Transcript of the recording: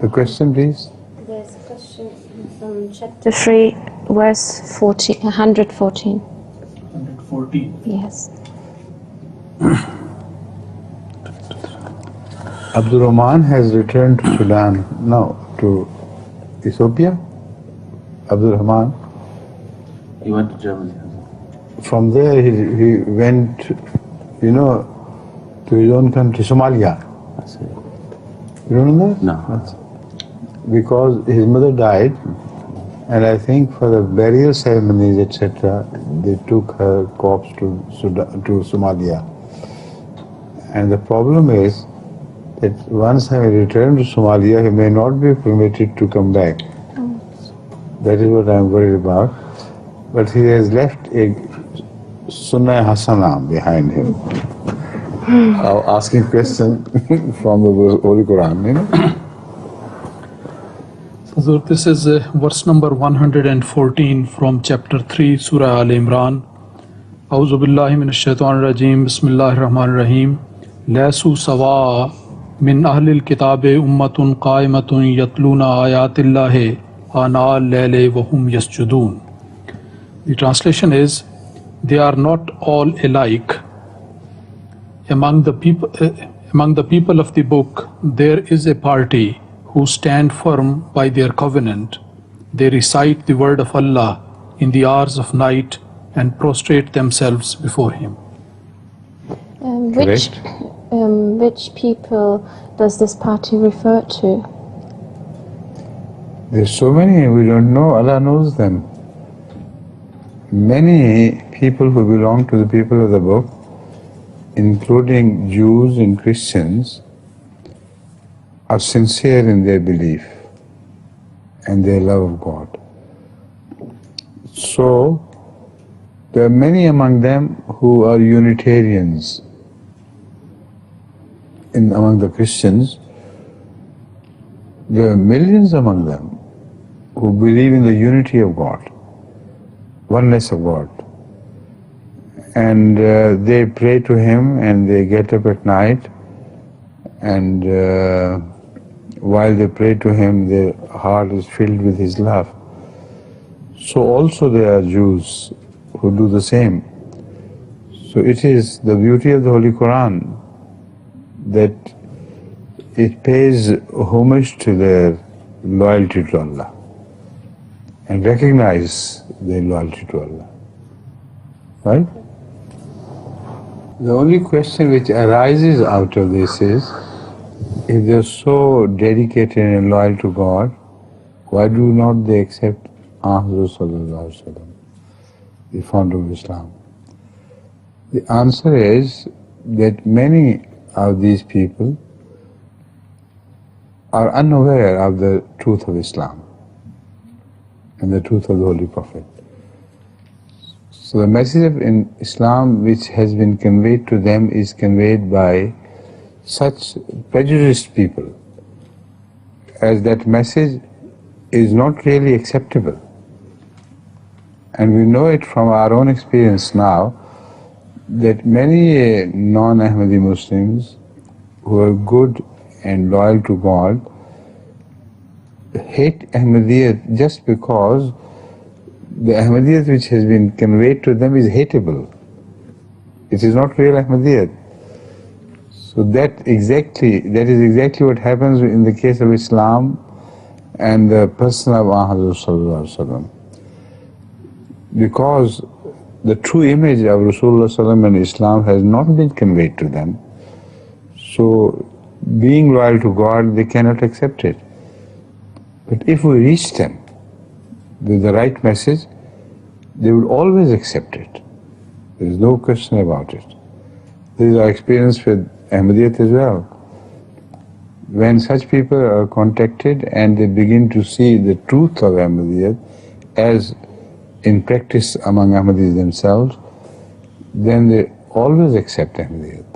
The question, please. There's a question from chapter 3, verse 114. 114. Yes. Abdul Rahman has returned to Sudan, no, to Ethiopia. Abdul Rahman. He went to Germany. From there he went, you know, to his own country, Somalia. That's it. You don't know that? No. Because his mother died, and I think for the burial ceremonies, etc., they took her corpse to Somalia. And the problem is that once having returned to Somalia, he may not be permitted to come back. That is what I am worried about. But he has left a Sunnah Hasana behind him. Asking questions from the Holy Quran, you know. So this is verse number 114 from chapter 3, Surah Al-Imran. A'udhu billahi minash shaitanir rajim. Bismillahir rahmanir rahim. Laysu sawa min ahlil kitabi ummatun qa'imatun yatluna ayatillahi ana al-layli wa hum yasjudun. The translation is, they are not all alike. Among the people of the book, there is a party who stand firm by their covenant. They recite the word of Allah in the hours of night and prostrate themselves before Him. Which people does this party refer to? There's so many, we don't know. Allah knows them. Many people who belong to the people of the book, including Jews and Christians, are sincere in their belief and their love of God. So, there are many among them who are Unitarians. Among the Christians, there are millions among them who believe in the unity of God, oneness of God. And they pray to Him, and they get up at night, and while they pray to Him, their heart is filled with His love. So also there are Jews who do the same. So it is the beauty of the Holy Quran that it pays homage to their loyalty to Allah and recognize their loyalty to Allah. Right? The only question which arises out of this is, if they are so dedicated and loyal to God, why do not they accept Ahmad, the founder of Islam? The answer is that many of these people are unaware of the truth of Islam and the truth of the Holy Prophet. So the message of Islam which has been conveyed to them is conveyed by such prejudiced people, as that message is not really acceptable. And we know it from our own experience now, that many non-Ahmadi Muslims who are good and loyal to God hate Ahmadiyyat just because the Ahmadiyyat which has been conveyed to them is hateable. It is not real Ahmadiyyat. So that is exactly what happens in the case of Islam and the person of Muhammad, because the true image of Rasulullah and Islam has not been conveyed to them. So being loyal to God, they cannot accept it. But if we reach them with the right message, they will always accept it. There is no question about it. This is our experience with Ahmadiyyat as well. When such people are contacted and they begin to see the truth of Ahmadiyyat as in practice among Ahmadis themselves, then they always accept Ahmadiyyat.